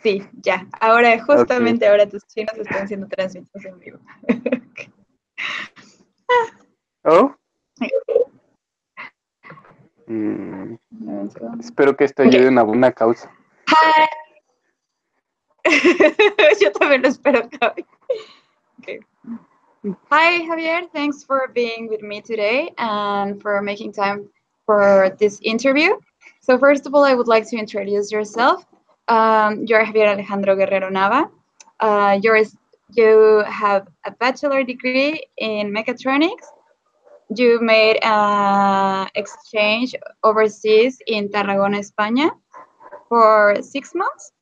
Sí, ya. Ahora, justamente Okay. ahora tus chinos están siendo transmitidos en vivo. Oh, mm, espero que esto ayude Okay. a una buena causa. Hi. Yo también lo espero, Javi. Okay. Hi, Javier. Thanks for being with me today and for making time for this interview. So first of all, I would like to introduce yourself. You're Javier Alejandro Guerrero Nava. You have a bachelor degree in mechatronics. You made an exchange overseas in Tarragona, España for 6 months.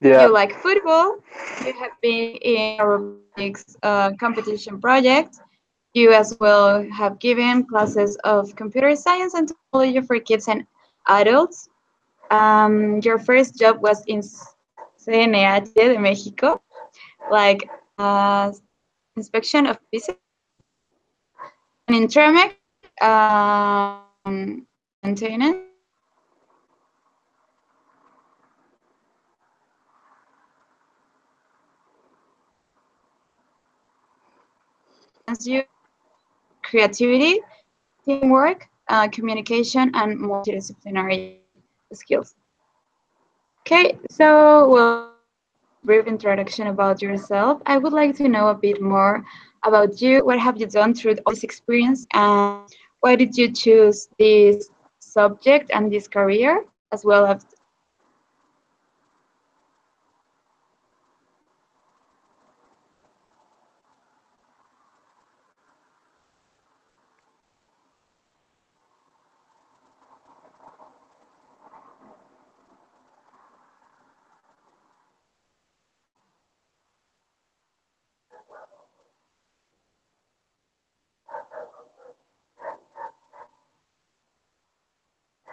Yeah. You like football. You have been in aerobics competition projects. You as well have given classes of computer science and technology for kids and adults. Your first job was in CNH de Mexico, like inspection of pieces. And in Tremec, maintenance. You creativity, teamwork, communication, and multidisciplinary skills. Okay, so well, brief introduction about yourself. I would like to know a bit more about you. What have you done through all this experience, and why did you choose this subject and this career, as well as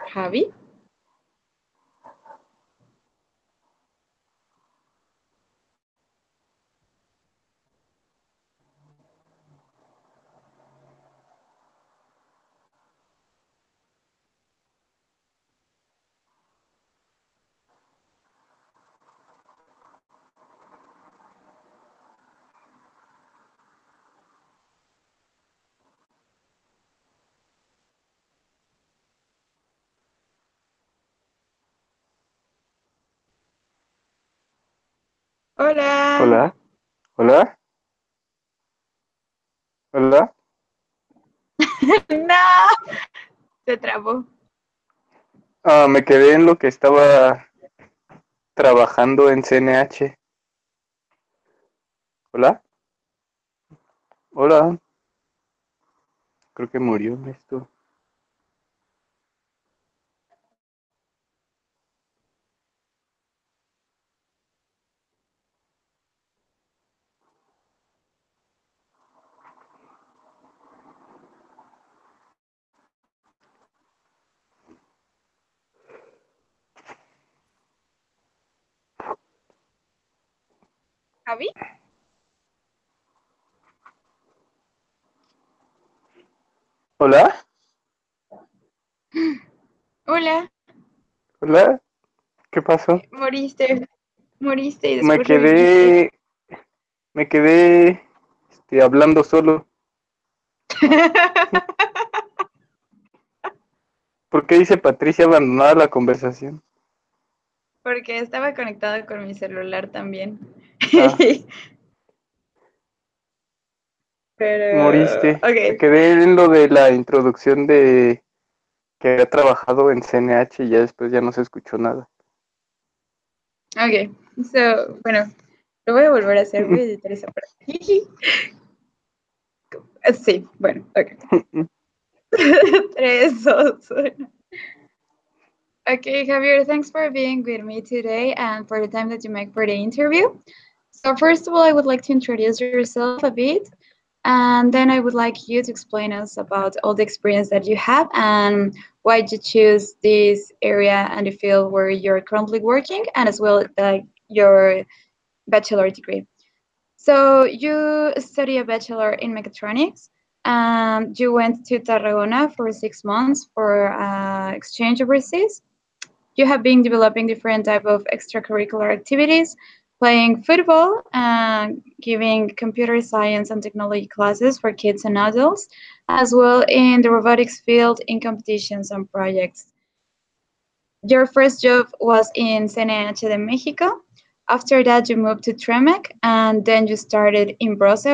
Javi? Hola. Hola. Hola. Hola. No, se trabó. Me quedé en lo que estaba trabajando en CNH. Hola. Hola. Creo que murió esto. Javi. Hola. Hola. Hola. ¿Qué pasó? Moriste y Me después reviviste. quedé, me quedé, hablando solo. ¿Por qué dice Patricia abandonada la conversación? Porque estaba conectada con mi celular también. Ah, Pero, moriste. Me ok, quedé en lo de la introducción de que había trabajado en CNH y ya después ya no se escuchó nada. ok. So, bueno, lo voy a volver a hacer. Voy a editar esa parte. Sí, bueno, ok. 3, 2, 1. Okay, Javier, thanks for being with me today and for the time that you make for the interview. So first of all, I would like to introduce yourself a bit, and then I would like you to explain us about all the experience that you have and why you choose this area and the field where you're currently working, and as well your bachelor degree. So you study a bachelor in mechatronics, and you went to Tarragona for 6 months for exchange overseas. you have been developing different type of extracurricular activities, playing football and giving computer science and technology classes for kids and adults, as well in the robotics field in competitions and projects. Your first job was in CNH de Mexico. After that, you moved to Tremec, and then you started in Brose,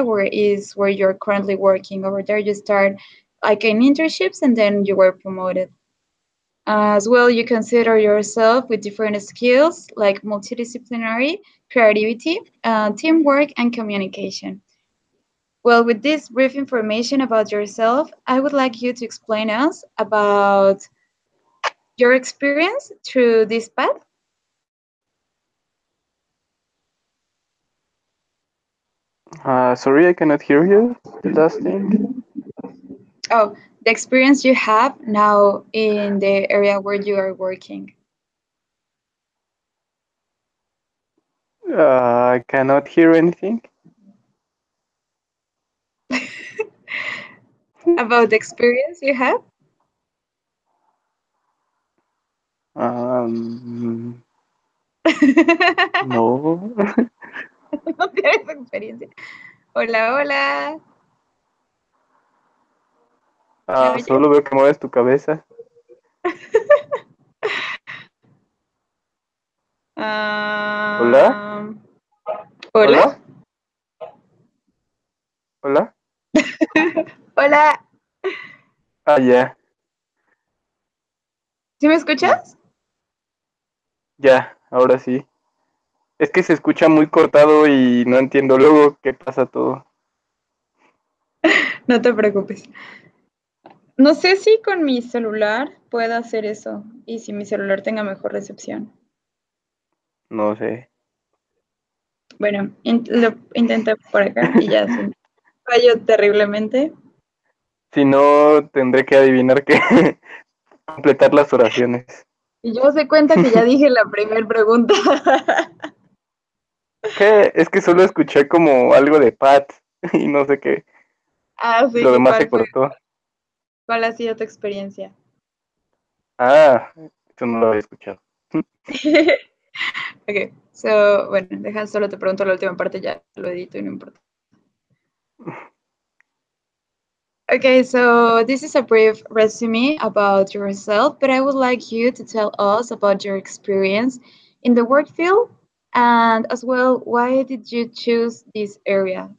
where you're currently working. Over there, you start like in internships, and then you were promoted. As well, you consider yourself with different skills like multidisciplinary, creativity, teamwork, and communication. Well, with this brief information about yourself, I would like you to explain us about your experience through this path. Sorry, I cannot hear you. The last thing. Oh, the experience you have now in the area where you are working. I cannot hear anything. About the experience you have. Um, No no. tienes experiencia. Hola, hola. ¿Me oyes? Solo veo que mueves tu cabeza. Hola, Um, hola. hola, hola. Hola. Ya, ¿Sí me escuchas? ya, ahora sí. Es que se escucha muy cortado y no entiendo luego qué pasa todo. No te preocupes. No sé si con mi celular pueda hacer eso y si mi celular tenga mejor recepción. No sé. Bueno, lo intenté por acá y ya sí. Fallo terriblemente. Si no, tendré que adivinar que completar las oraciones. Y yo se cuenta que ya dije la primera pregunta. ¿Qué? Es que solo escuché como algo de Pat y no sé qué. Ah, Y sí, lo ¿y demás se cuál fue? cortó. ¿Cuál ha sido tu experiencia? Ah, eso no lo había escuchado. Ok, so, bueno, deja, solo te pregunto la última parte, ya lo edito y no importa. Okay, so this is a brief resume about yourself, but I would like you to tell us about your experience in the work field and as well, why did you choose this area?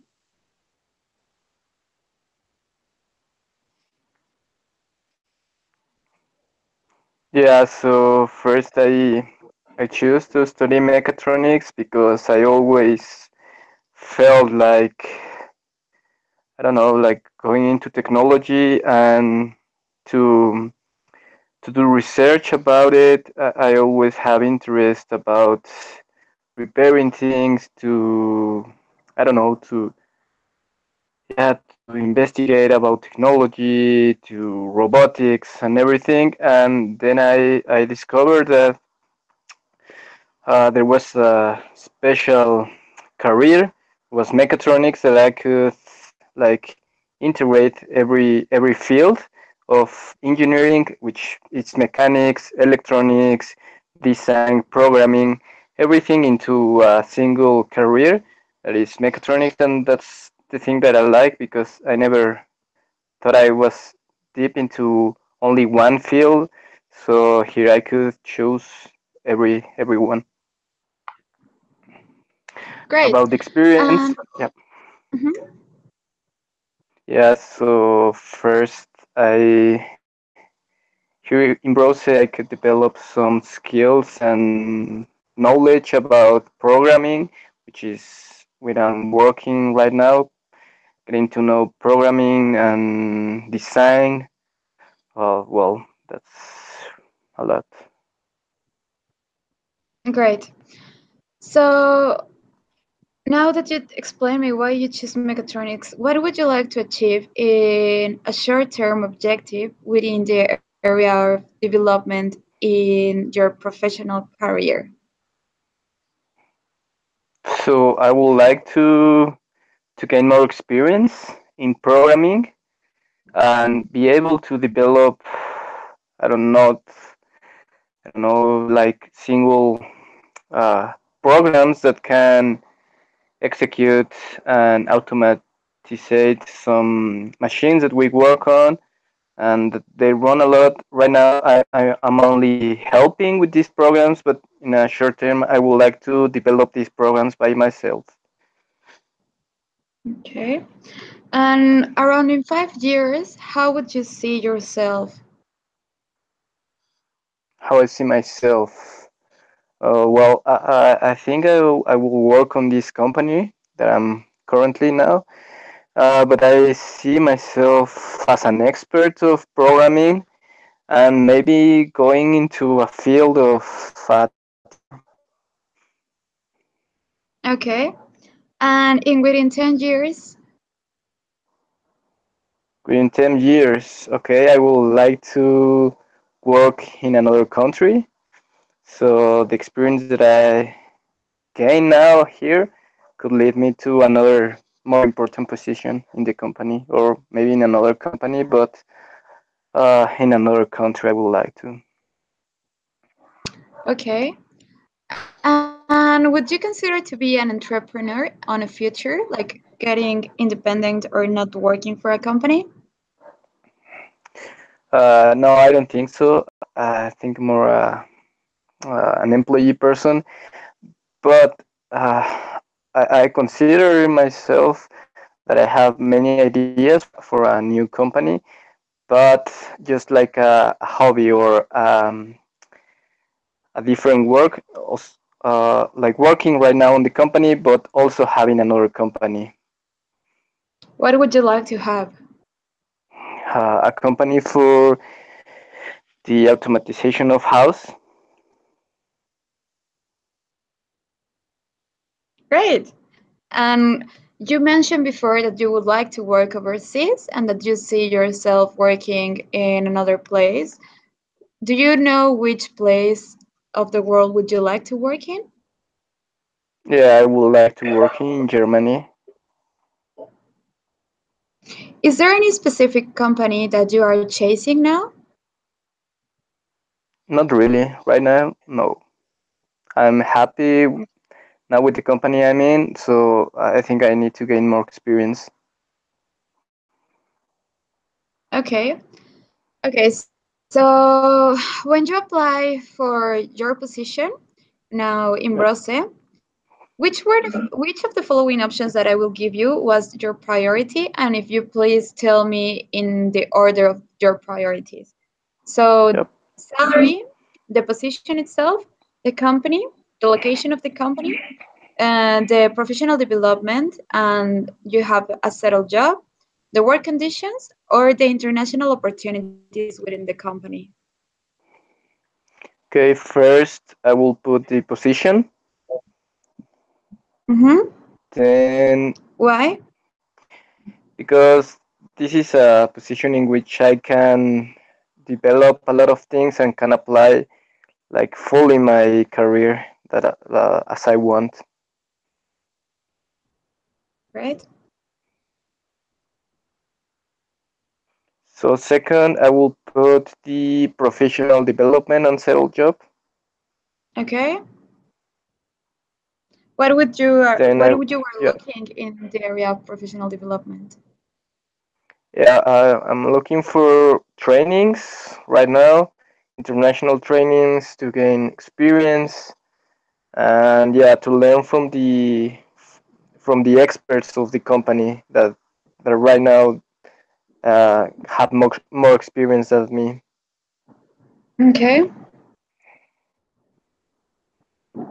Yeah, so first I choose to study mechatronics because I always felt like I don't know, like going into technology and to to do research about it. I always have interest about repairing things to I don't know to yeah to investigate about technology to robotics and everything. And then I discovered that there was a special career was mechatronics that I could like integrate every field of engineering, which is mechanics, electronics, design, programming, everything into a single career that is mechatronics, and that's the thing that I like because I never thought I was deep into only one field, so here I could choose everyone. Great. About the experience, And yeah, mhm, yeah. So first, I here in Brose, I could develop some skills and knowledge about programming, which is what I'm working right now, getting to know programming and design. Well, that's a lot. great. So now that you explain me why you choose mechatronics, what would you like to achieve in a short-term objective within the area of development in your professional career? So I would like to gain more experience in programming and be able to develop, I don't know, I don't know, like single uh, programs that can execute and automatize some machines that we work on, and they run a lot. Right now, I'm only helping with these programs, but in a short term, I would like to develop these programs by myself. Okay. And around in 5 years, how would you see yourself? How I see myself. Well, I think I will work on this company that I'm currently now. But I see myself as an expert of programming and maybe going into a field of teacher. Okay. And in within 10 years, Within 10 years, okay, I would like to work in another country. So the experience that I gain now here could lead me to another more important position in the company, or maybe in another company, but in another country I would like to. okay. And would you consider to be an entrepreneur on a future, like getting independent or not working for a company? No, I don't think so. I think more an employee person, but I consider myself that I have many ideas for a new company, but just like a hobby or a different work, like working right now on the company, but also having another company, What would you like to have? a company for the automatization of house. Great. And you mentioned before that you would like to work overseas and that you see yourself working in another place. Do you know which place of the world would you like to work in? Yeah, I would like to work in Germany. Is there any specific company that you are chasing now? Not really. Right now, no. I'm happy now with the company I'm in, so I think I need to gain more experience. Okay. Okay, so when you apply for your position now in Brose, Yep. which of the following options that I will give you was your priority? And if you please tell me in the order of your priorities. So Yep. salary, the position itself, the company, the location of the company, and the professional development, and you have a settled job, the work conditions, or the international opportunities within the company. Okay, first I will put the position. Mm-hmm. Then, Why? because this is a position in which I can develop a lot of things and can apply like fully my career that as I want. Right? So second, I will put the professional development and settled job. Okay. What Then would you were yeah, looking in the area of professional development? yeah, I'm looking for trainings right now, international trainings to gain experience, and yeah, to learn from the experts of the company that right now have more experience than me. Okay.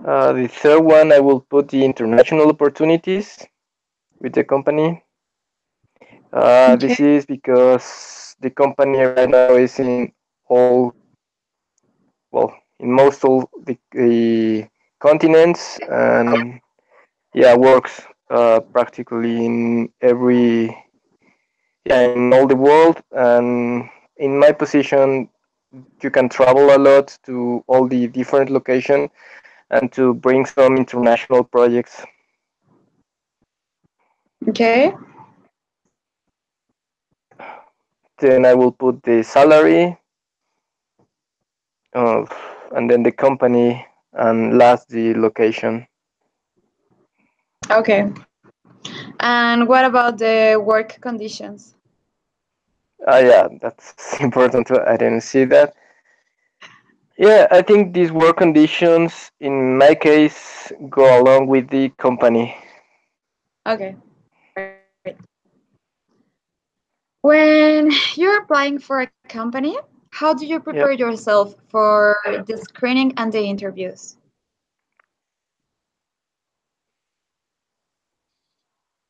The third one, I will put the international opportunities with the company. This Okay. is because the company right now is in all, well, in most of the continents, and yeah, works practically in every, yeah, in all the world. And in my position, you can travel a lot to all the different locations and to bring some international projects. Okay. Then I will put the salary. and then the company, and last the location. Okay. And what about the work conditions? Yeah, that's important. I didn't see that. Yeah, I think these work conditions, in my case, go along with the company. Okay, great. When you're applying for a company, how do you prepare Yep. yourself for the screening and the interviews?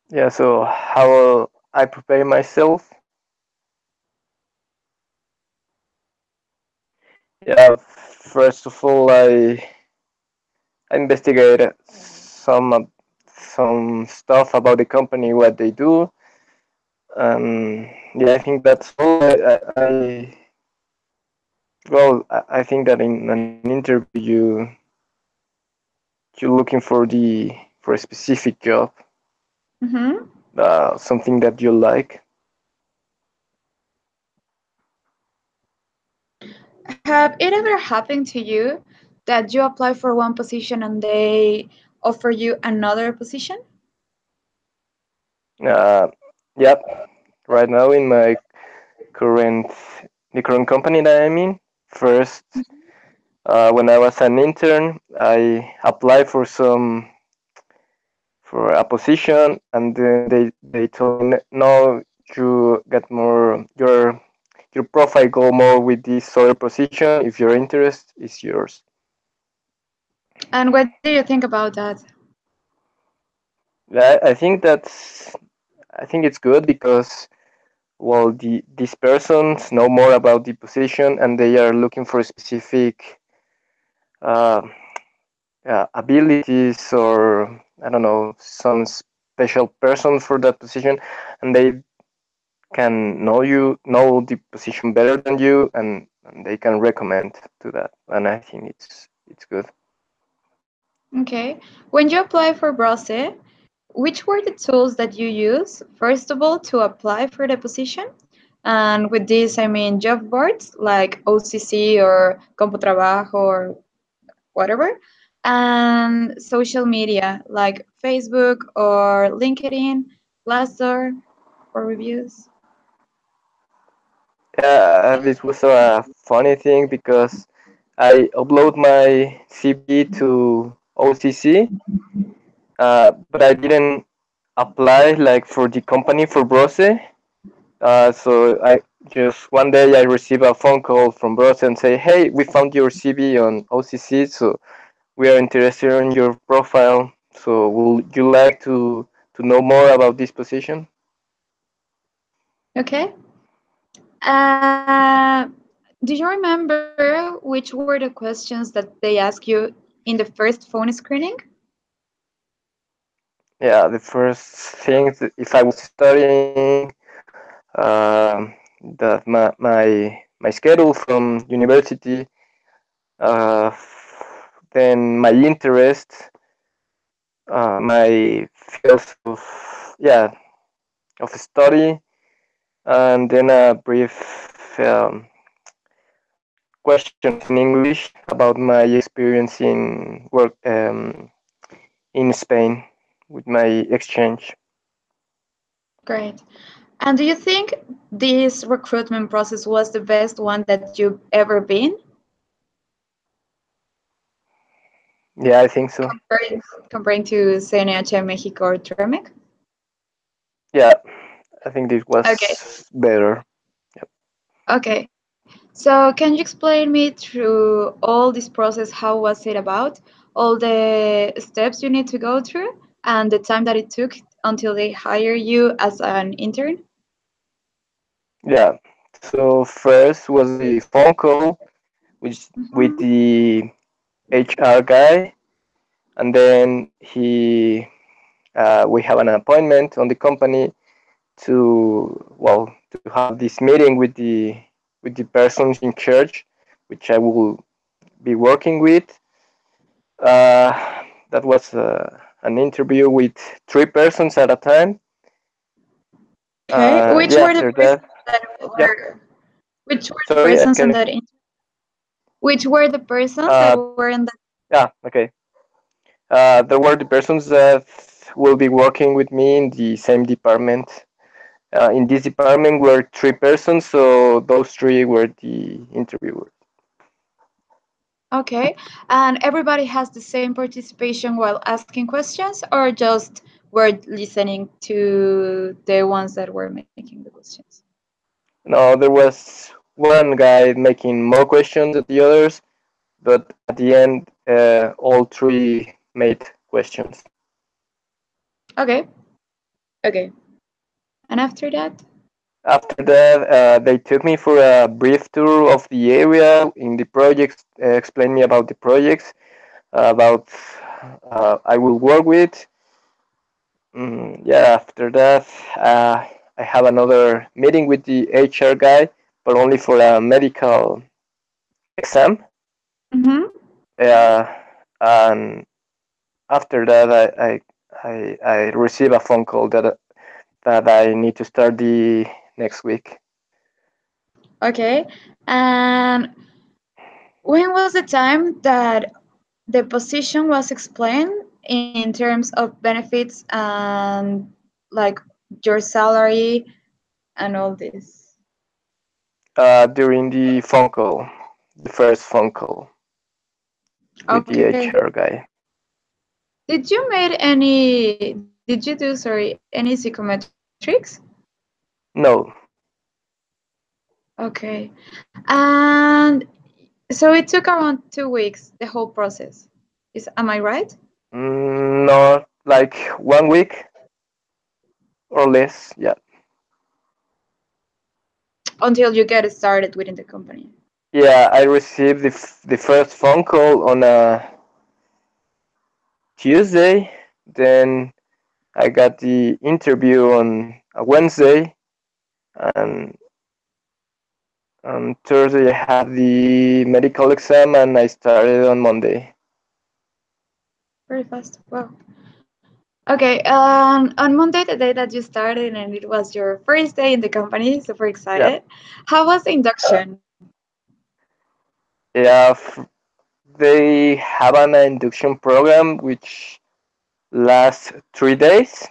Yeah. So how I prepare myself? Yeah. First of all, I investigate some stuff about the company, what they do. Yeah, I think that's all. I think that in an interview you're looking for a specific job, Mm-hmm. something that you like. Have it ever happened to you that you apply for one position and they offer you another position? Uh, yep. Right now in my current the current company that I'm in, first when I was an intern, I applied for a position, and then they told me, no, you get more your profile go more with this other position. If your interest is yours. And what do you think about that? I think I think it's good because well these persons know more about the position, and they are looking for specific uh, abilities, or I don't know, some special person for that position, and they can know the position better than you, and they can recommend to that, and I think it's good. Okay. When you apply for Brose, which were the tools that you use, first of all, to apply for the position? And with this, I mean job boards like OCC or CompuTrabajo or whatever, and social media like Facebook or LinkedIn, Glassdoor for reviews. Yeah, this was a funny thing because I upload my CV to OCC, but I didn't apply like for the company for Brose. So I just one day I received a phone call from Brose and say, "Hey, we found your CV on OCC, so we are interested in your profile. So would you like to know more about this position?" Okay. Uh, do you remember which were the questions that they asked you in the first phone screening? Yeah, the first thing, if I was studying, um, that my schedule from university, uh, then my interest, my fields of yeah of study, and then a brief questions in English about my experience in work in Spain with my exchange. Great. And do you think this recruitment process was the best one that you've ever been, Yeah, I think so. comparing to CNH Mexico or Tremec? Yeah, I think this Okay. was better. Yep. Okay. So can you explain me through all this process? How was it about? All the steps you need to go through and the time that it took until they hire you as an intern? Yeah. So first was the phone call with Mhm. the HR guy, and then he we have an appointment on the company to have this meeting with the persons in charge, which I will be working with. That was an interview with three persons at a time. Okay. Which Yeah, were the after persons that, that yeah. were which were the Sorry, I persons on can. that interview? Which were the persons Uh, that were in the. yeah, okay. There were the persons that will be working with me in the same department. In this department were three persons, so those three were the interviewers. Okay, and everybody has the same participation while asking questions, or just were listening to the ones that were making the questions? No, there was one guy making more questions than the others, but at the end, all three made questions. Okay, okay. And after that? After that, they took me for a brief tour of the area in the projects, explained me about the projects, about I will work with. Yeah, after that, I have another meeting with the HR guy, but only for a medical exam. Mm-hmm. Uh, and after that, I receive a phone call that I need to start the next week. Okay, and when was the time that the position was explained in terms of benefits and like your salary and all this? During the phone call, the first phone call with the Okay. HR guy. Did you made any? Did you do any psychometrics? No, Okay, and so it took around 2 weeks, the whole process. Am I right? not like 1 week or less. Yeah, Until you get started within the company. yeah. I received the first phone call on a Tuesday. Then I got the interview on a Wednesday, and on Thursday I had the medical exam, and I started on Monday. Very fast. Wow. Okay, on Monday, the day that you started, and it was your first day in the company, super Yeah, excited. How was the induction? yeah. They have an induction program which lasts 3 days,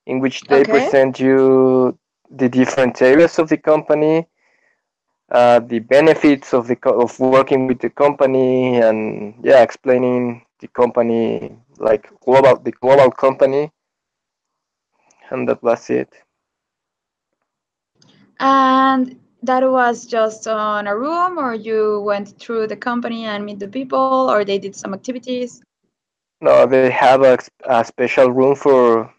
in which they Okay. present you the different areas of the company, the benefits of of working with the company, and yeah, explaining the company like the global company, and that was it. And that was just on a room, or you went through the company and meet the people, or they did some activities? No, they have a special room for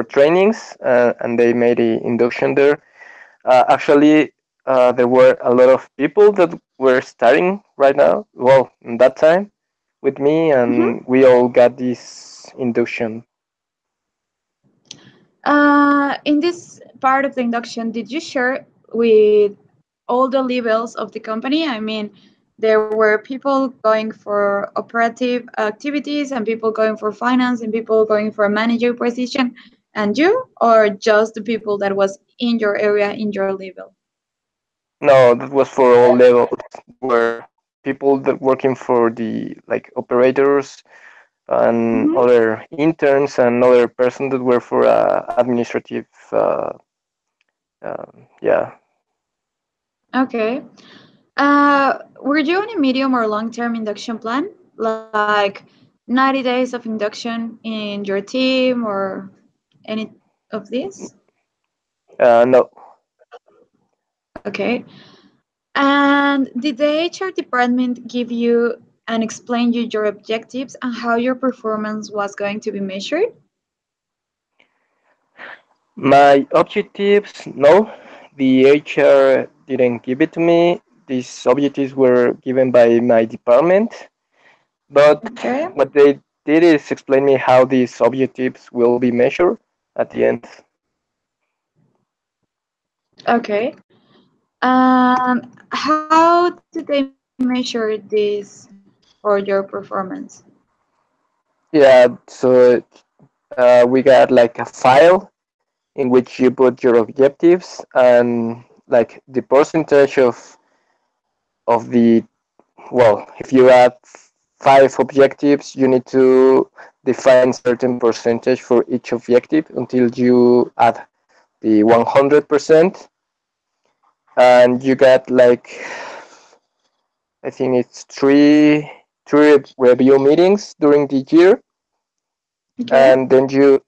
trainings, and they made a induction there. Actually, there were a lot of people that were starting right now. Well, in that time with me, Mm-hmm. and we all got this induction. In this part of the induction, did you share with all the levels of the company? I mean, there were people going for operative activities and people going for finance and people going for a manager position, and you, or just the people that was in your area, in your level? No, that was for all levels. There were people that working for the like operators and Mm-hmm. other interns and other person that were for administrative. Yeah, Okay. Were you on a medium or long-term induction plan, like 90 days of induction in your team or any of this? no, Okay. And did the HR department give you and explain you your objectives and how your performance was going to be measured? my objectives. No, the HR didn't give it to me. These objectives were given by my department, but Okay. what they did is explain me how these objectives will be measured at the end. Okay. How did they measure this for your performance? Yeah, so we got like a file in which you put your objectives and like the percentage of the well, if you have five objectives, you need to define certain percentage for each objective until you add the 100%, and you get like, I think it's three review meetings during the year, Okay. and then you're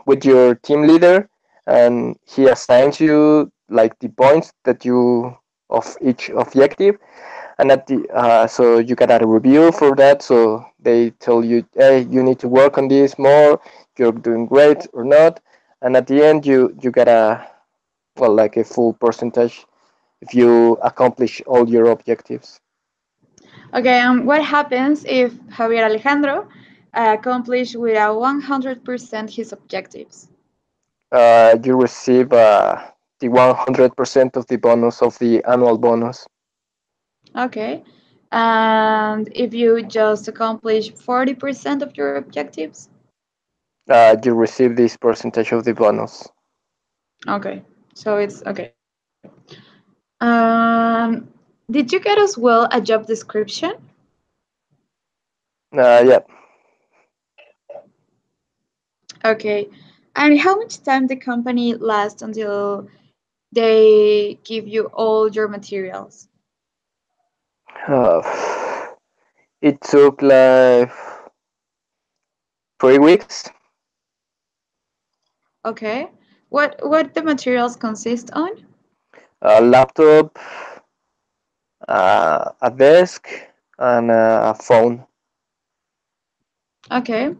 with your team leader, and he assigns you like the points that you of each objective, and at the so you get a review for that. So they tell you, hey, you need to work on this more. You're doing great or not, and at the end you get a, well, like a full percentage if you accomplish all your objectives. Okay, what happens if Javier Alejandro accomplish with a 100% his objectives? You receive the 100% of the bonus of the annual bonus. Okay. And if you just accomplish 40% of your objectives? You receive this percentage of the bonus. Okay. So it's okay. Did you get as well a job description? Yeah. Okay. And how much time the company lasts until they give you all your materials? Uh, it took like 3 weeks. Okay. What the materials consist on? A laptop, a desk, and a phone. Okay.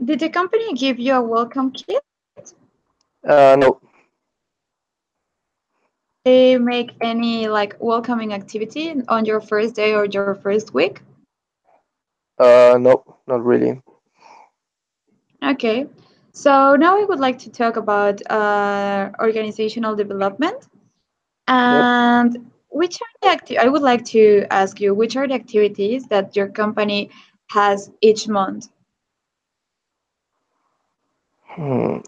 Did the company give you a welcome kit? No. Did they make any like welcoming activity on your first day or your first week? No, not really. Okay. So now I would like to talk about organizational development. Yep. And which are I would like to ask you, which are the activities that your company has each month?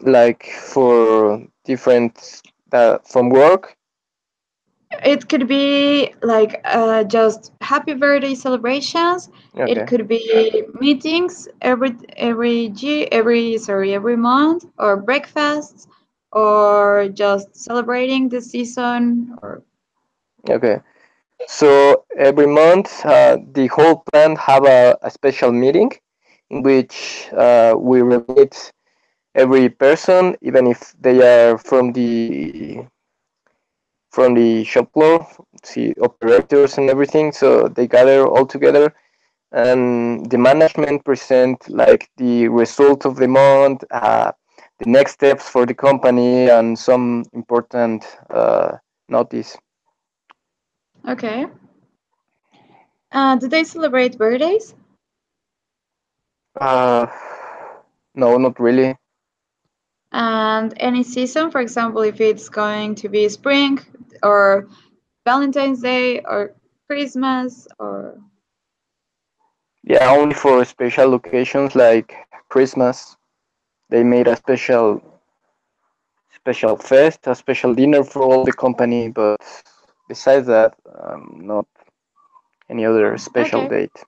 Like for different from work. It could be like just happy birthday celebrations. It Okay. could be meetings every month, or breakfasts, or just celebrating the season. Or Okay. So every month, the whole plant have a special meeting in which we will meet every person, even if they are from the shop floor, see operators and everything. So they gather all together, and the management present like the result of the month, the next steps for the company, and some important notice. okay, do they celebrate birthdays? Uh, no, not really. And any season, for example, if it's going to be spring or Valentine's Day or Christmas or Yeah, only for special occasions like Christmas. They made a special fest, a special dinner for all the company, but besides that, not any other special okay, date.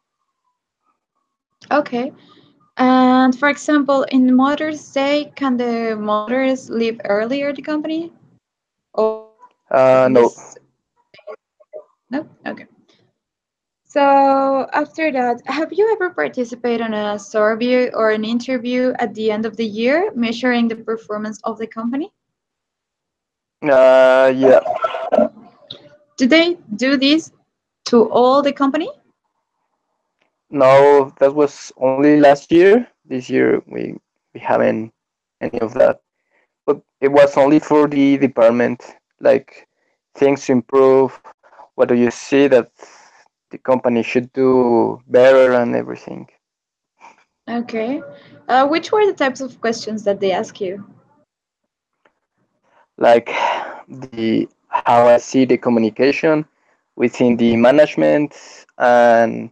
okay. And for example, in Mother's Day, can the mothers leave earlier the company? Or in this, No. no? Okay. So after that, have you ever participated in a survey or an interview at the end of the year measuring the performance of the company? Yeah. Do they do this to all the company? No, that was only last year. This year we haven't any of that. But it was only for the department, like things to improve. What do you see that the company should do better and everything? Okay. Which were the types of questions that they ask you? Like the how I see the communication within the management, and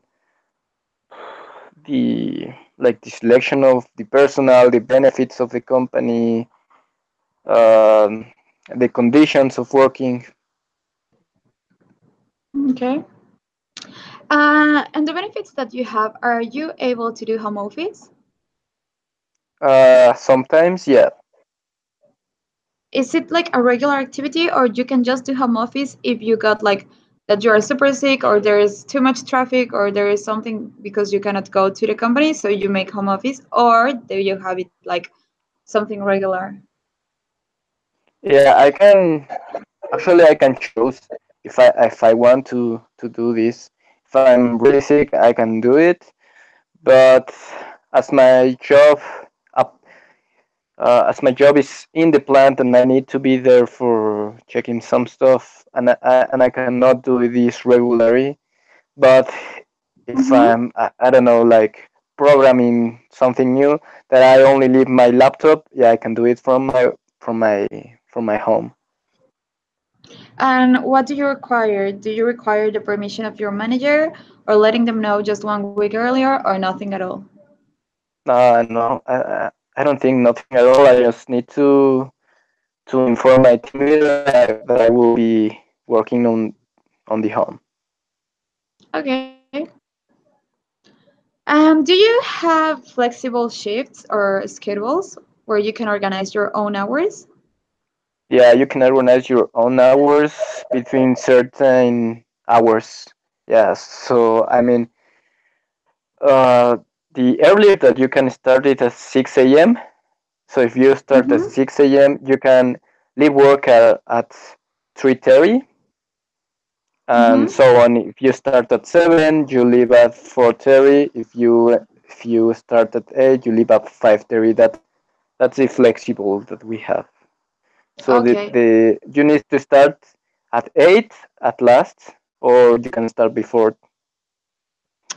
the like the selection of the personnel, the benefits of the company, um, the conditions of working. Okay. And the benefits that you have, are you able to do home office? Sometimes, yeah. Is it like a regular activity, or you can just do home office if you got like that you are super sick, or there is too much traffic, or there is something because you cannot go to the company, so you make home office, or do you have it like something regular? Yeah, I can actually I can choose if I want to do this. If I'm really sick, I can do it. But as my job up as my job is in the plant and I need to be there for checking some stuff and I cannot do this regularly. But if Mm-hmm. I don't know, like programming something new that I only leave my laptop, yeah, I can do it from my from my home. And what do you require? Do you require the permission of your manager, or letting them know just 1 week earlier, or nothing at all? No, I don't think nothing at all. I just need to inform my team leader that I will be working on the home. Okay. Do you have flexible shifts or schedules where you can organize your own hours? Yeah, you can organize your own hours between certain hours. Yeah, so I mean, uh, the earliest that you can start it at 6 a.m. So if you start at Mm-hmm. 6 a.m., you can leave work at 3:30 and Mm-hmm. so on. If you start at 7, you leave at 4:30. If you start at 8, you leave at 5:30. That's the flexible that we have. So Okay, the you need to start at 8 at last, or you can start before.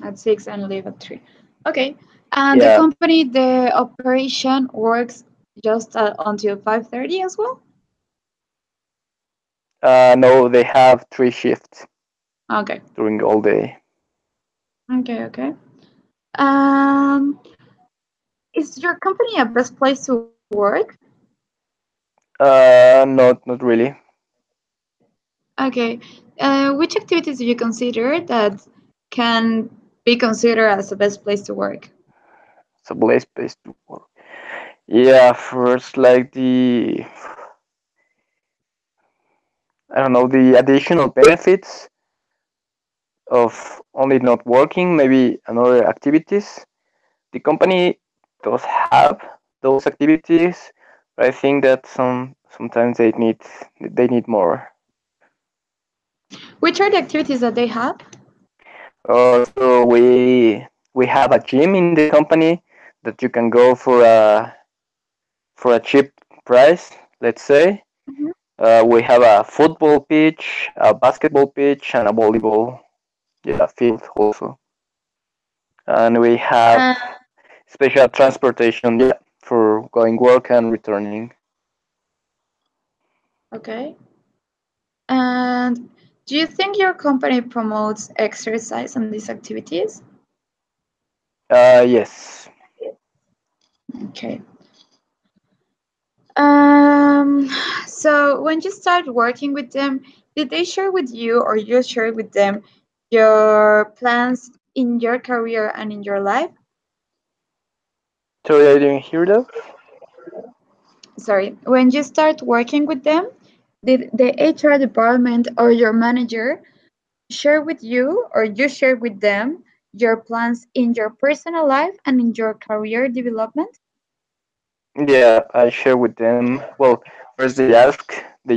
at 6 and leave at 3. Okay, and the Yeah. company, the operation works just until 5:30 as well? No, they have 3 shifts Okay, during all day. okay. Um, is your company a best place to work? Not really. Okay, which activities do you consider that can be considered as the best place to work? It's a place place to work. Yeah, first like I don't know, the additional benefits of only not working, maybe another activities. The company does have those activities, but I think that sometimes they need more. Which are the activities that they have? So we have a gym in the company that you can go for a cheap price, let's say. Mhm. We have a football pitch, a basketball pitch, and a volleyball, yeah, field also. And we have Uh, special transportation, yeah, for going work and returning. okay. And do you think your company promotes exercise and these activities? Yes. Okay. Um, so when you start working with them, did they share with you, or you share with them, your plans in your career and in your life? Sorry, I didn't hear that. Sorry, when you start working with them, did the HR department or your manager share with you, or you share with them, your plans in your personal life and in your career development? Yeah, I share with them. Well, first they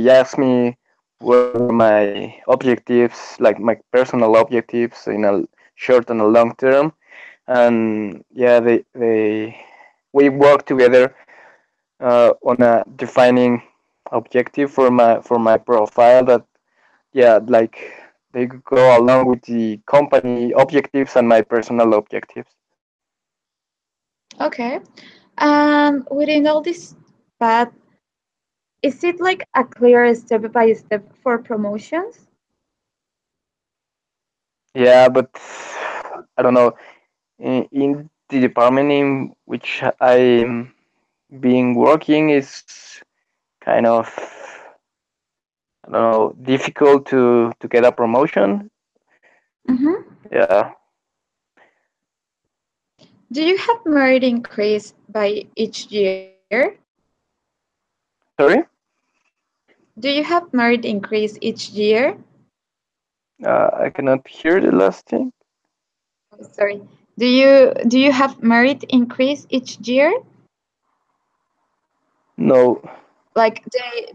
ask me what are my objectives, like my personal objectives in a short and a long term, and yeah, we work together on a defining objective for my profile that yeah, like they go along with the company objectives and my personal objectives. Okay. And within all this path, is it like a clear step by step for promotions? Yeah, but I don't know. In the department in which I'm being working is kind of I don't know, difficult to get a promotion. Mm-hmm. Yeah. Do you have merit increase by each year? Sorry. Do you have merit increase each year? I cannot hear the last thing. Oh, sorry. Do you have merit increase each year? No. Like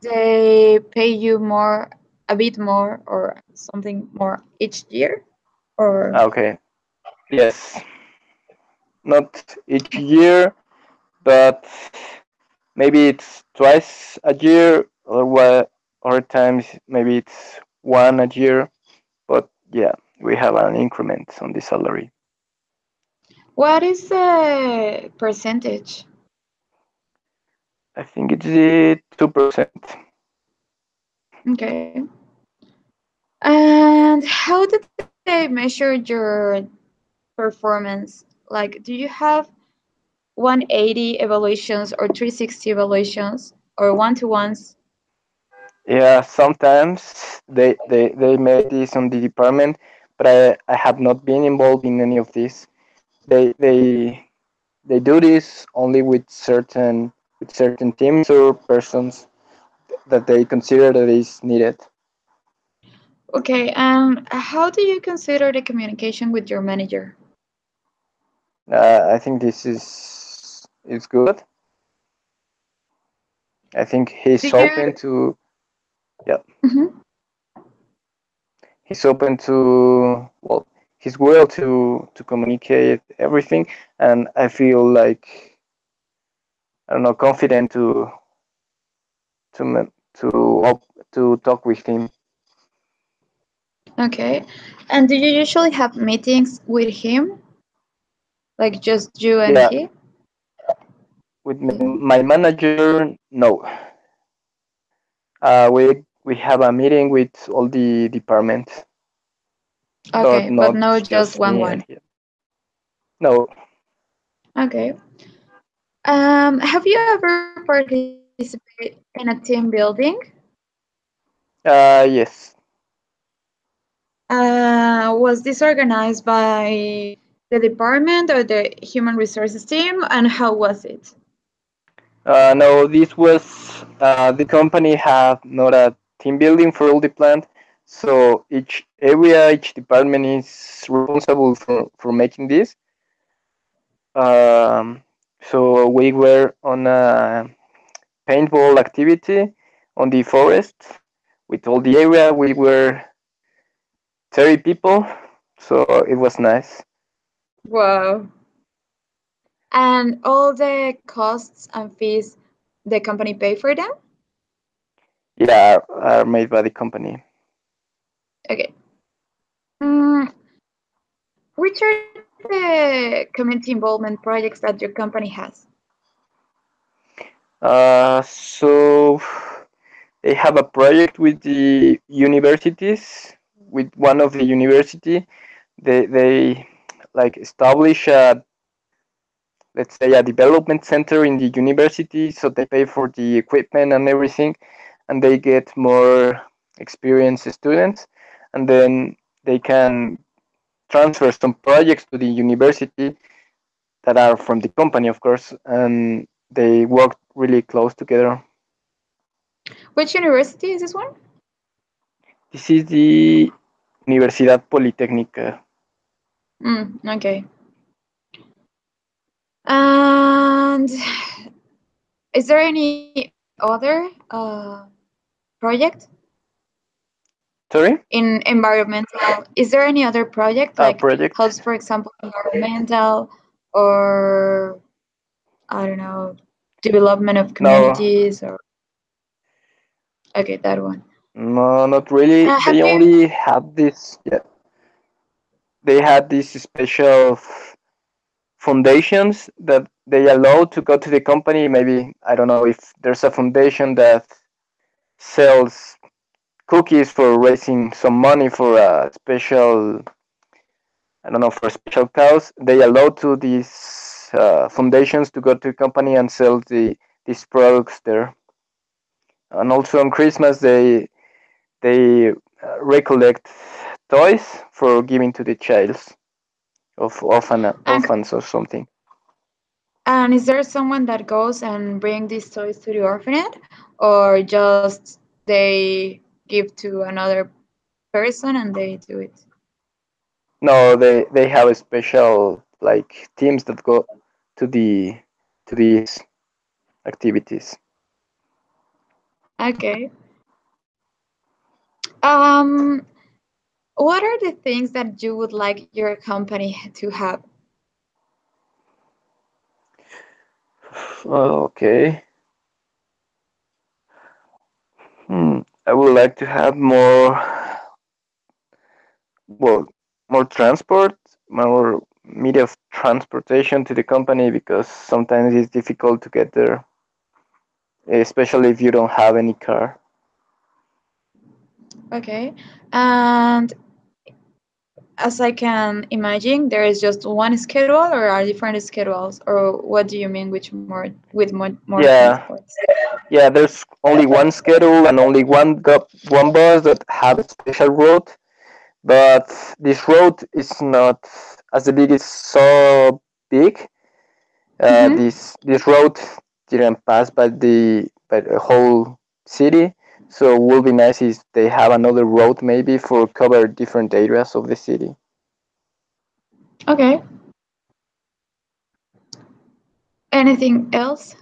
they pay you more, a bit more, or something more each year, or Okay. Yes. Not each year, but maybe it's twice a year, or what? Or times maybe it's one a year. But yeah, we have an increment on the salary. what is the percentage? I think it's the 2%. Okay. And how do they measure your performance? Like, do you have 180 evaluations or 360 evaluations or one-to-ones? Yeah, sometimes they made this on the department, but I have not been involved in any of this. They do this only with certain teams or persons that they consider that is needed. Okay, and how do you consider the communication with your manager? I think this is good. I think Do he's you? open to, yeah, Mhm. he's open to, well, he's willing to communicate everything, and I feel like, I don't know, confident to talk with him. Okay, and do you usually have meetings with him, like just you and Yeah, he? with my manager, no. We have a meeting with all the departments, but Okay, but not no, just just one me and one. him. No. Okay. Have you ever participated in a team building? Yes. Was this organized by the department or the human resources team, and how was it? No, this was the company have not a team building for all the plant, so each area, each department is responsible for making this. Um, so we were on a paintball activity on the forest with all the area. We were 30 people, so it was nice. Wow. And all the costs and fees the company pay for them? Yeah, are made by the company. Okay. Mm, which are the community involvement projects that your company has? So they have a project with the universities. With one of the university, they like establish a, let's say, a development center in the university. So they pay for the equipment and everything, and they get more experienced students, and then they can transfer some projects to the university that are from the company, of course, and they work really close together. Which university is this one? This is the Universidad Politécnica. Okay. And is there any other project Sorry? in environmental? Is there any other project like Project? helps, for example, environmental or I don't know, development of No, communities or okay, that one. no, not really. Have They you? only have this. Yeah, they had these special foundations that they allow to go to the company. Maybe I don't know if there's a foundation that sells cookies for raising some money for a special, I don't know, for a special cause. They allow to these foundations to go to the company and sell these products there. And also on Christmas, they recollect toys for giving to the childs of And orphans or something. and is there someone that goes and bring these toys to the orphanage, or just they give to another person and they do it? No, they have a special like teams that go to the to these activities. Okay. Um, what are the things that you would like your company to have? Okay. I would like to have well, more transport, more media of transportation to the company because sometimes it's difficult to get there, especially if you don't have any car. Okay. And as I can imagine, there is just one schedule, or are different schedules, or what do you mean with more Yeah, transports? yeah. There's only one schedule and only one bus that have a special route, but this road is not as the big is so big. Mm-hmm. This road didn't pass by the whole city, so it will be nice if they have another road maybe for cover different areas of the city. Okay. Anything else?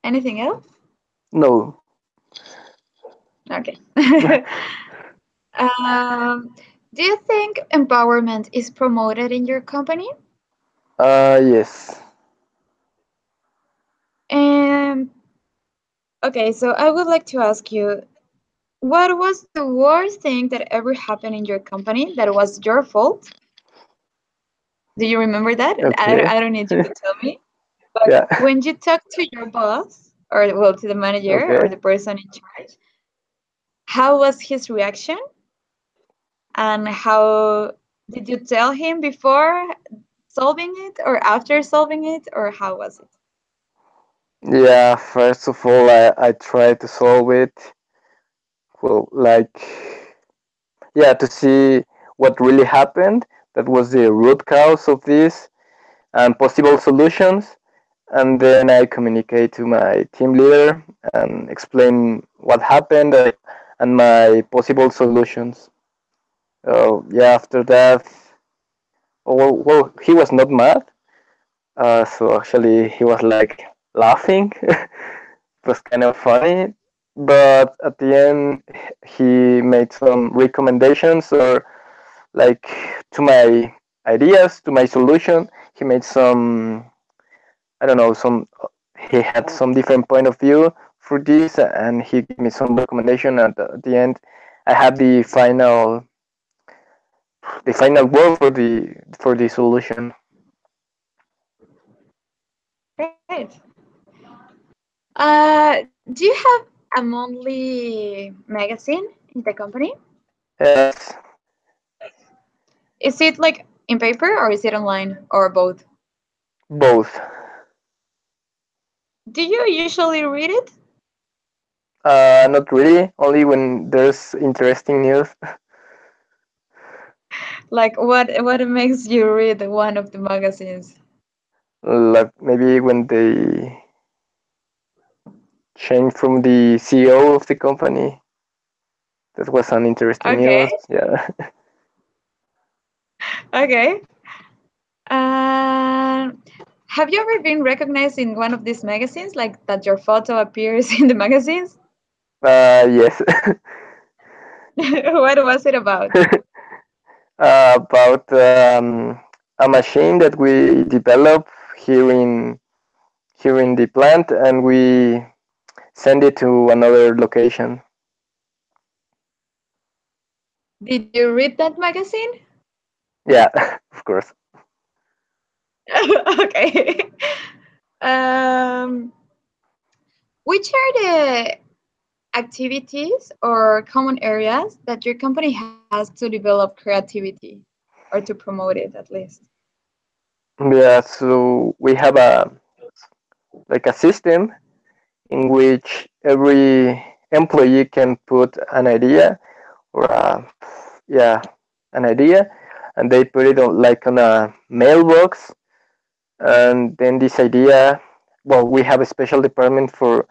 Anything else? No. Okay. um, do you think empowerment is promoted in your company? Yes. And okay, so I would like to ask you, what was the worst thing that ever happened in your company that was your fault? Do you remember that? Okay. I don't need you to tell me. But Yeah. when you talk to your boss, or well, to the manager or Okay. the person in charge, how was his reaction? And how did you tell him before solving it or after solving it, or how was it? Yeah. First of all, I try to solve it. Well, like yeah, to see what really happened. That was the root cause of this and possible solutions. And then I communicate to my team leader and explain what happened and my possible solutions. Yeah, after that, well, he was not mad. So actually, he was like laughing. It was kind of funny. But at the end, he made some recommendations or like to my ideas, to my solution. He made some I don't know, some he had some different point of view for this, and he gave me some recommendation. At the end, I had the final word for the solution. Great. Do you have a monthly magazine in the company? Yes, Is it like in paper or is it online or both? both. Do you usually read it? Not really. Only when there's interesting news, Like what makes you read one of the magazines? like maybe when they change from the CEO of the company. That was an interesting Okay, news. Yeah. okay. Uh, have you ever been recognized in one of these magazines, like that your photo appears in the magazines? Yes. What was it about? About a machine that we develop here in the plant, and we send it to another location. Did you read that magazine? Yeah, of course. Okay. Um, which are the activities or common areas that your company has to develop creativity or to promote it at least? Yeah, so we have a like a system in which every employee can put an idea or yeah, an idea, and they put it on like on a mailbox, and then this idea, well, we have a special department for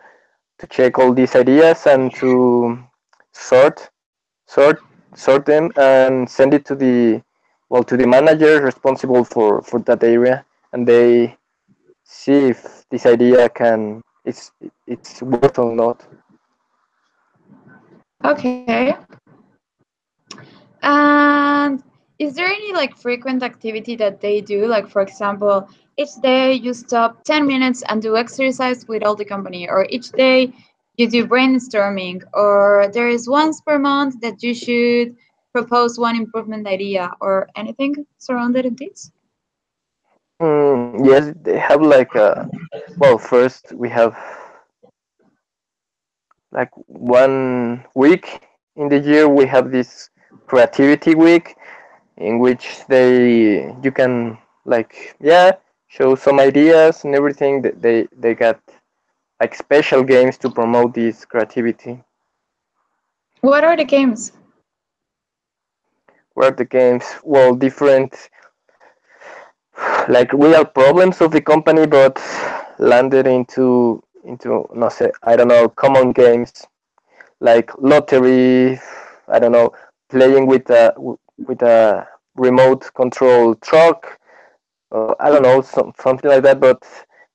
to check all these ideas and to sort sort sort them and send it to the, well, to the manager responsible for that area, and they see if this idea can it's worth or not. Okay. And is there any like frequent activity that they do? Like for example, each day you stop 10 minutes and do exercise with all the company, or each day you do brainstorming, or there is once per month that you should propose one improvement idea or anything surrounded in this? Yes, they have like a, well, first we have like 1 week in the year we have this creativity week in which they you can like, yeah, show some ideas and everything. That they got like special games to promote this creativity. What are the games? Where the games, well, different like real problems of the company, but landed into no say, I don't know, common games like lottery. I don't know, playing with a remote control truck. I don't know, something like that. But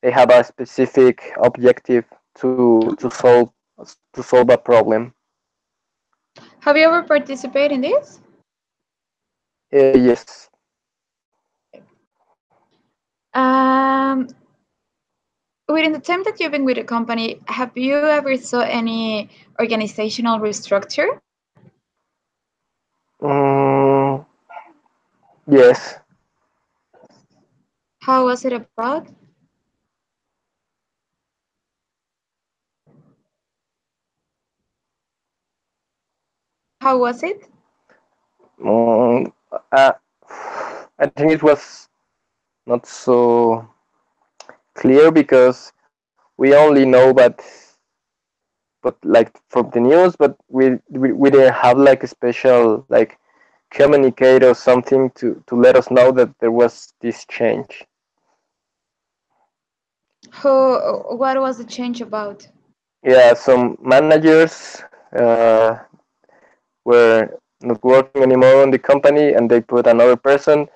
they have a specific objective to solve a problem. Have you ever participated in this? Yes. Um, Within the time that you've been with the company, have you ever saw any organizational restructure? Mm, yes. How was it about? How was it? Mm, uh, I think it was not so clear because we only know but like from the news, but we didn't have like a special like communicate or something to let us know that there was this change. What was the change about? Yeah, some managers uh, were not working anymore on the company, and they put another person.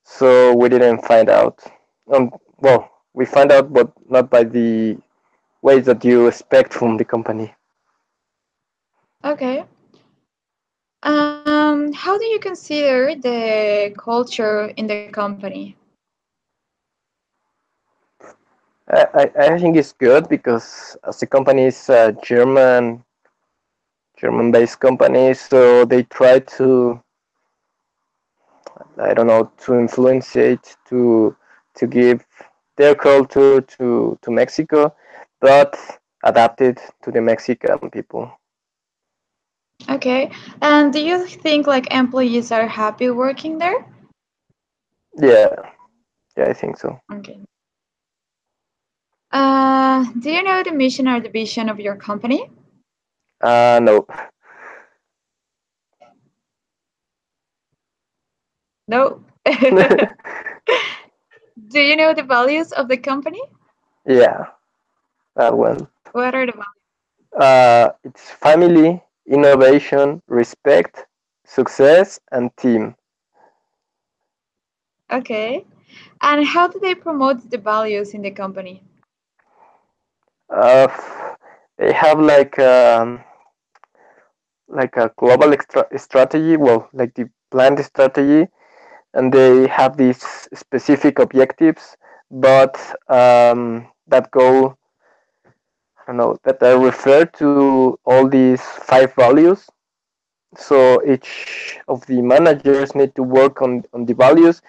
So we didn't find out. Well, we find out, but not by the ways that you expect from the company. Okay. How do you consider the culture in the company? I think it's good because as the company is a German-based company, so they try to, I don't know, to influence it to give their culture to Mexico, but adapted to the Mexican people. Okay. And do you think like employees are happy working there? Yeah, yeah, I think so. Okay. Do you know the mission or the vision of your company? No. No. Do you know the values of the company? Yeah, that one. What are the values? It's family, innovation, respect, success, and team. Okay. And how do they promote the values in the company? Uh, they have like a global strategy, well, like the planned strategy, and they have these specific objectives, but that go, I don't know, that are referred to all these five values. So each of the managers need to work on the values,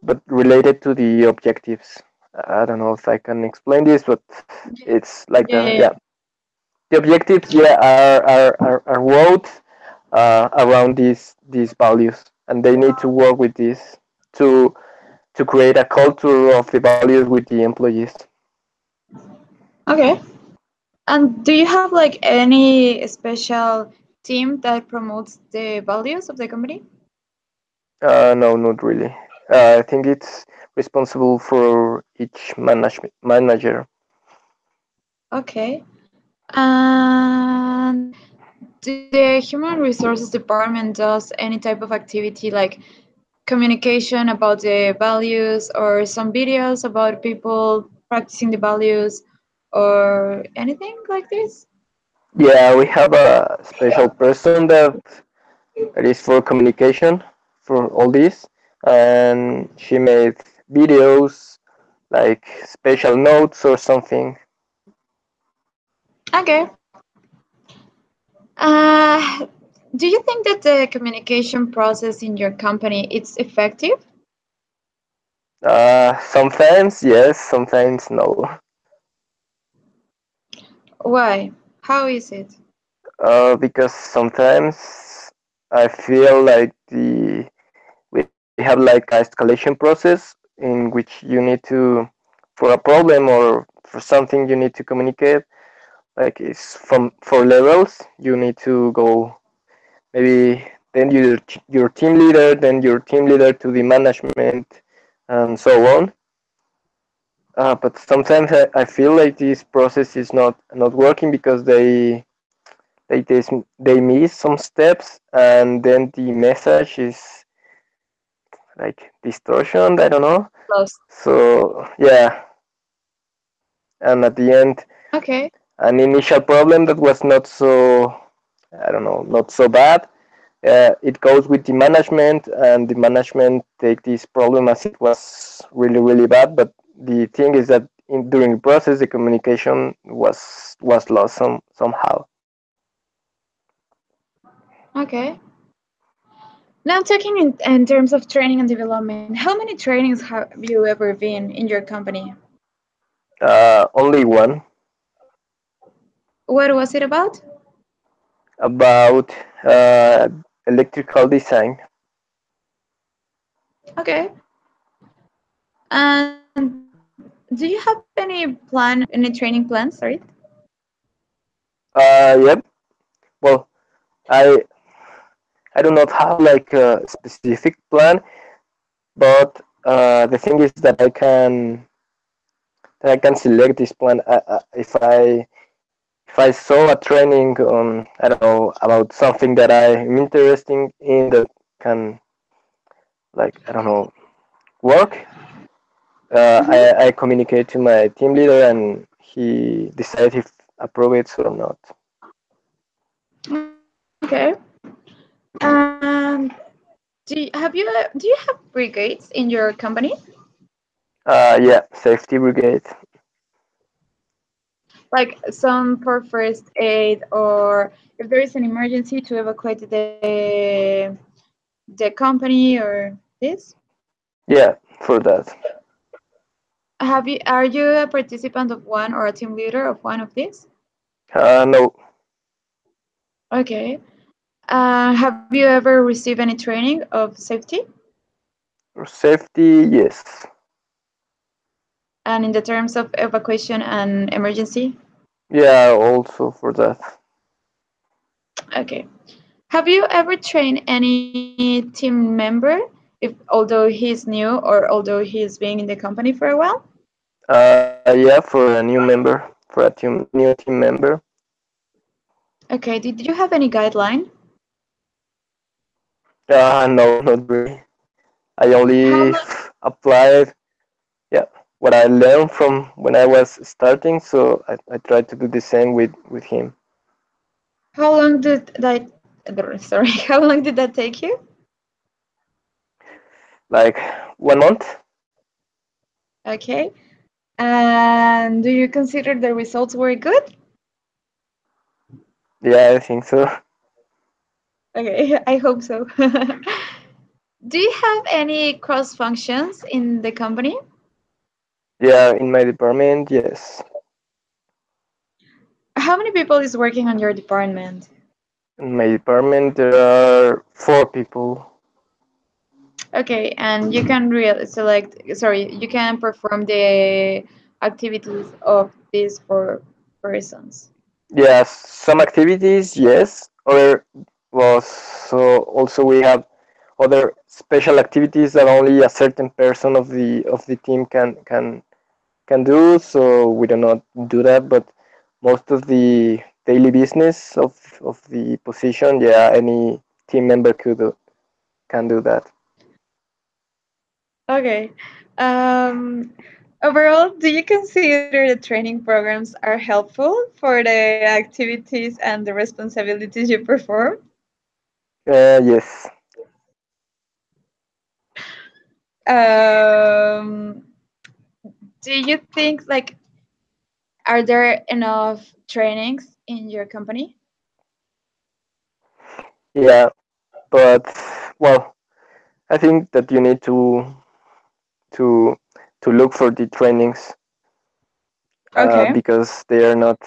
but related to the objectives. I don't know if I can explain this, but it's like Yeah, the, yeah, yeah, yeah. the objectives, yeah, are wrote around these values, and they need to work with this to to create a culture of the values with the employees. Okay. And do you have like any special team that promotes the values of the company? No, not really. I think it's responsible for each manager. Okay. And the human resources department does any type of activity like communication about the values or some videos about people practicing the values or anything like this? Yeah, we have a special person that is for communication for all this, and she made videos like special notes or something. Okay. Uh, do you think that the communication process in your company is effective? Sometimes yes, sometimes no. Why? How is it? Because sometimes I feel like the we have like a escalation process in which you need to, for a problem or for something you need to communicate, like it's from for levels you need to go, maybe then your team leader, then your team leader to the management, and so on. But sometimes I feel like this process is not working because they they miss some steps, and then the message is like distortion. I don't know. Lost. So yeah, and at the end, Okay. an initial problem that was not so, I don't know, not so bad. It goes with the management, and the management take this problem as it was really bad. But the thing is that during the process, the communication was lost somehow. Okay. Now, talking in terms of training and development, how many trainings have you ever been in your company? Only one What was it about? about uh, electrical design. Okay. And do you have any any training plans? Sorry. Yep. Well, I I do not have like a specific plan, but the thing is that I can select this plan. If I saw a training on, I don't know, about something that I'm interested in that can, like, I don't know, work. I communicate to my team leader, and he decides if approve it or not. Okay. And do you have brigades in your company? Yeah, safety brigade. Like some for first aid, or if there is an emergency to evacuate the company or this? Yeah, for that. Are you a participant of one or a team leader of one of these? No, Okay. Have you ever received any training of safety? for safety, yes. And in the terms of evacuation and emergency? Yeah, also for that. Okay. Have you ever trained any team member, if although he's new or although he's been in the company for a while? Yeah, for a new member, for a new team member. Okay. Did you have any guideline? No, not really. I How only long? applied, yeah, what I learned from when I was starting, so I tried to do the same with him. How long did that? Sorry. How long did that take you? Like 1 month? Okay. And do you consider the results were good? Yeah, I think so. Okay, I hope so. Do you have any cross functions in the company? Yeah, in my department, yes. How many people is working on your department? In my department, there are 4 people. Okay, and you can select, sorry, you can perform the activities of these four persons. Yes, some activities, yes. Other was so also we have other special activities that only a certain person of the team can do. So we do not do that, but most of the daily business of the position, yeah, any team member can do that. Okay. Um, Overall, do you consider the training programs are helpful for the activities and the responsibilities you perform? Yes. Um, do you think like are there enough trainings in your company? Yeah, but well, I think that you need to to look for the trainings Okay. because they are not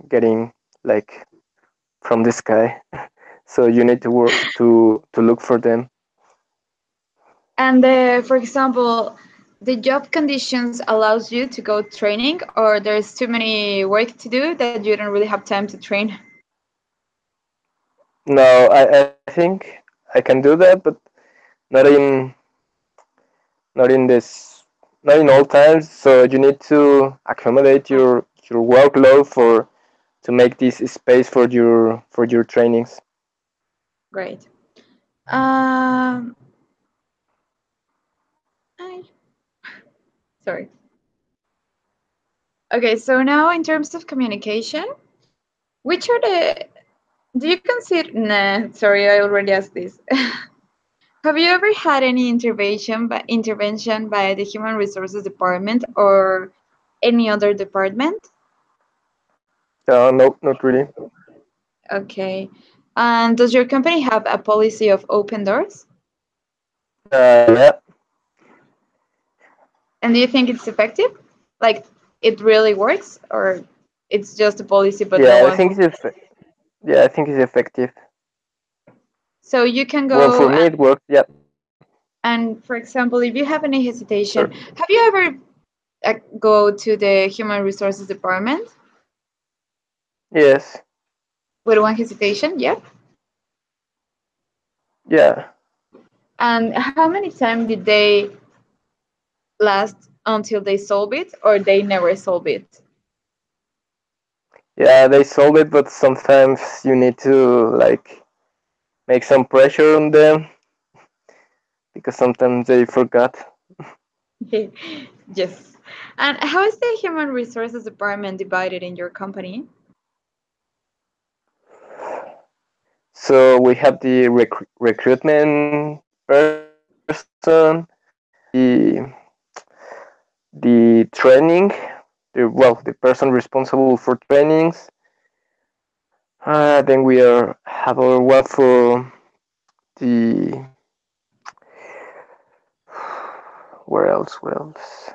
getting like from the sky. So you need to work to look for them. And for example, the job conditions allows you to go training, or there's too many work to do that you don't really have time to train. No, I think I can do that, but not in this not in all times. So you need to accommodate your workload for to make this space for your trainings. Great. Um, I, sorry. Okay, so now in terms of communication, which are the do you consider? Nah, sorry, I already asked this. Have you ever had any intervention by the Human Resources Department or any other department? No, not really. Okay. And does your company have a policy of open doors? Yeah, And do you think it's effective? Like it really works, or it's just a policy but no yeah. one? Yeah, I think it's effective. So you can Well, go for me it works. Yeah. and, for example, if you have any Sorry. hesitation, have you ever go to the Human Resources Department Yes. with one hesitation? Yeah. Yeah. And how many times did they last until they solve it, or they never solve it? Yeah, they solve it, but sometimes you need to like make some pressure on them because sometimes they forgot. Yes. And how is the Human Resources Department divided in your company? So we have the recruitment person, the the training, the person responsible for trainings. Then we are have our one for the where else? Where else?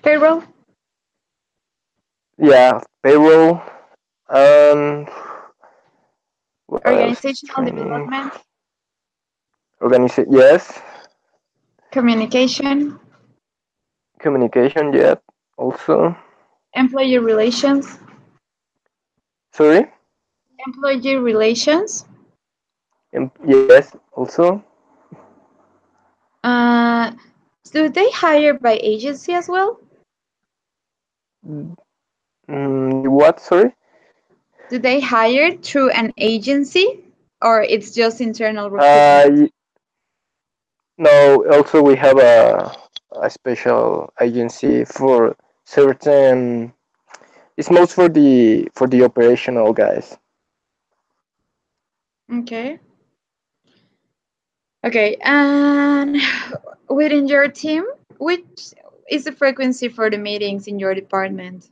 Payroll, Yeah, payroll and what else is organizational training? development, Organization, yes. communication, Communication, yeah. Also, employee relations, sorry. employee relations. Yes, also. Uh, do they hire by agency as well? What? Sorry. Do they hire through an agency, or it's just internal Uh, recruitment? y- no. Also, we have a special agency for certain. It's most for the operational guys. Okay. Okay. And within your team, which is the frequency for the meetings in your department?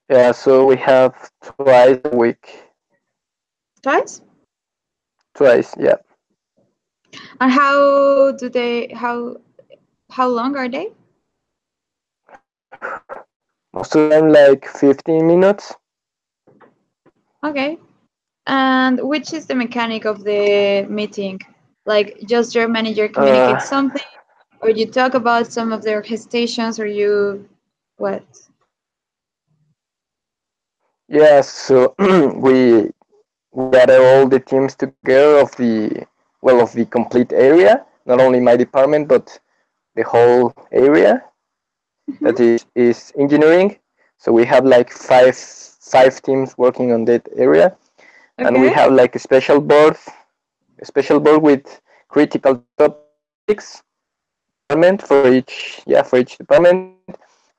Yeah. So we have twice a week. Twice? Twice. Yeah. And how long are they? Most of them like 15 minutes. Okay. And which is the mechanic of the meeting? Like just your manager Uh, communicates something, or you talk about some of their hesitations, or you what? yeah, so we gather all the teams together of the complete area, not only my department but the whole area that Hmm. is engineering. So we have like five teams working on that area, and we Okay. have like a special board with critical topics for each department,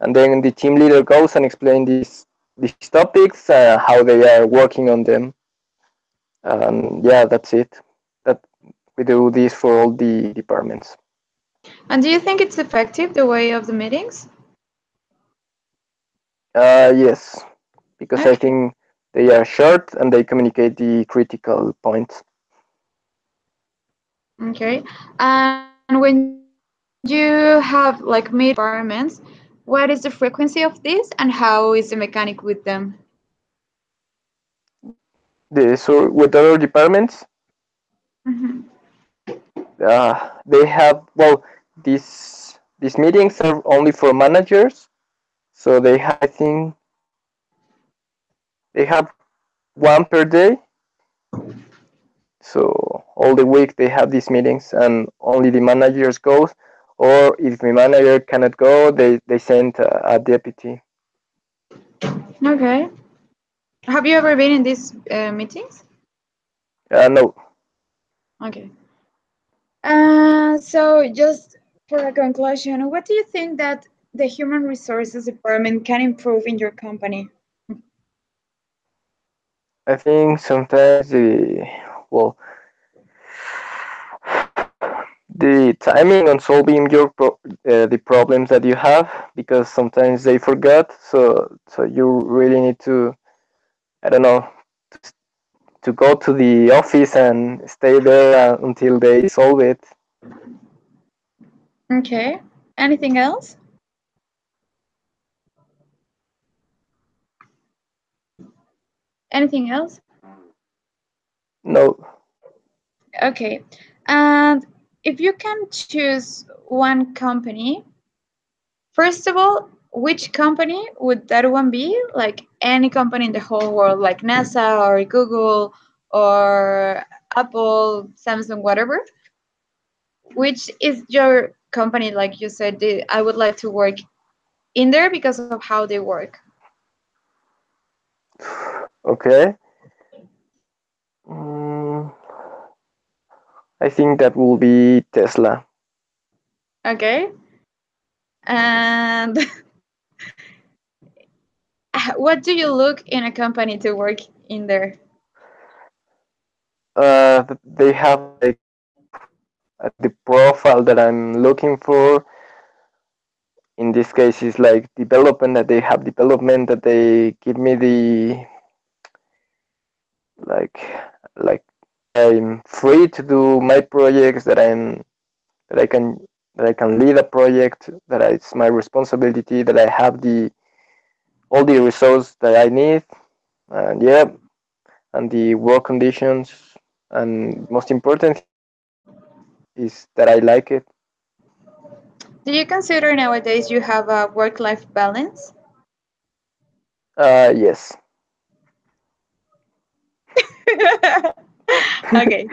and then the team leader goes and explains these topics, how they are working on them, and yeah, that's it. That we do this for all the departments. And do you think it's effective the way of the meetings? Yes, because I Okay. think they are short and they communicate the critical points. Okay. And when you have like meetings with departments, what is the frequency of this and how is the mechanic with them? So with other departments, Hmm. they have, well, these meetings are only for managers, so they have, I think they have one per day. So all the week they have these meetings, and only the managers go. Or if the manager cannot go, they send a deputy. Okay. Have you ever been in these meetings? No, Okay. So just for a conclusion, what do you think that the human resources department can improve in your company? I think sometimes well the timing on solving the problems that you have, because sometimes they forgot. So you really need to, I don't know, to go to the office and stay there until they solve it. Okay. Anything else? Anything else? No. Okay. And if you can choose one company, first of all, which company would that one be? Like any company in the whole world, like NASA or Google or Apple, Samsung, whatever. Which is your company, like you said, I would like to work in there because of how they work. Okay. Mm, I think that will be Tesla. Okay. And what do you look in a company to work in there? They have like the profile that I'm looking for. In this case, is like development, that they have development, that they give me the, like like I'm free to do my projects, that I can that I can lead a project, that it's my responsibility, that I have the all the resources that I need, and yeah, and the work conditions, and most important thing is that I like it. Do you consider nowadays you have a work-life balance? Yes. Okay,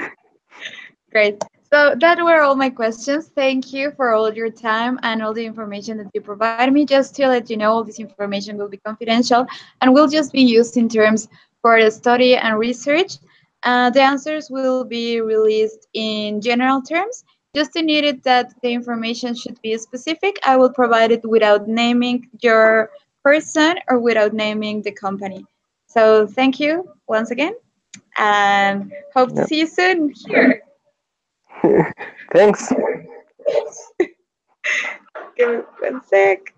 great. So that were all my questions. Thank you for all your time and all the information that you provided me. Just to let you know, all this information will be confidential and will just be used in terms for the study and research. The answers will be released in general terms. Just to need it that the information should be specific, I will provide it without naming your person or without naming the company. So thank you once again and hope to Yeah. see you soon here. Thanks. Give me one sec.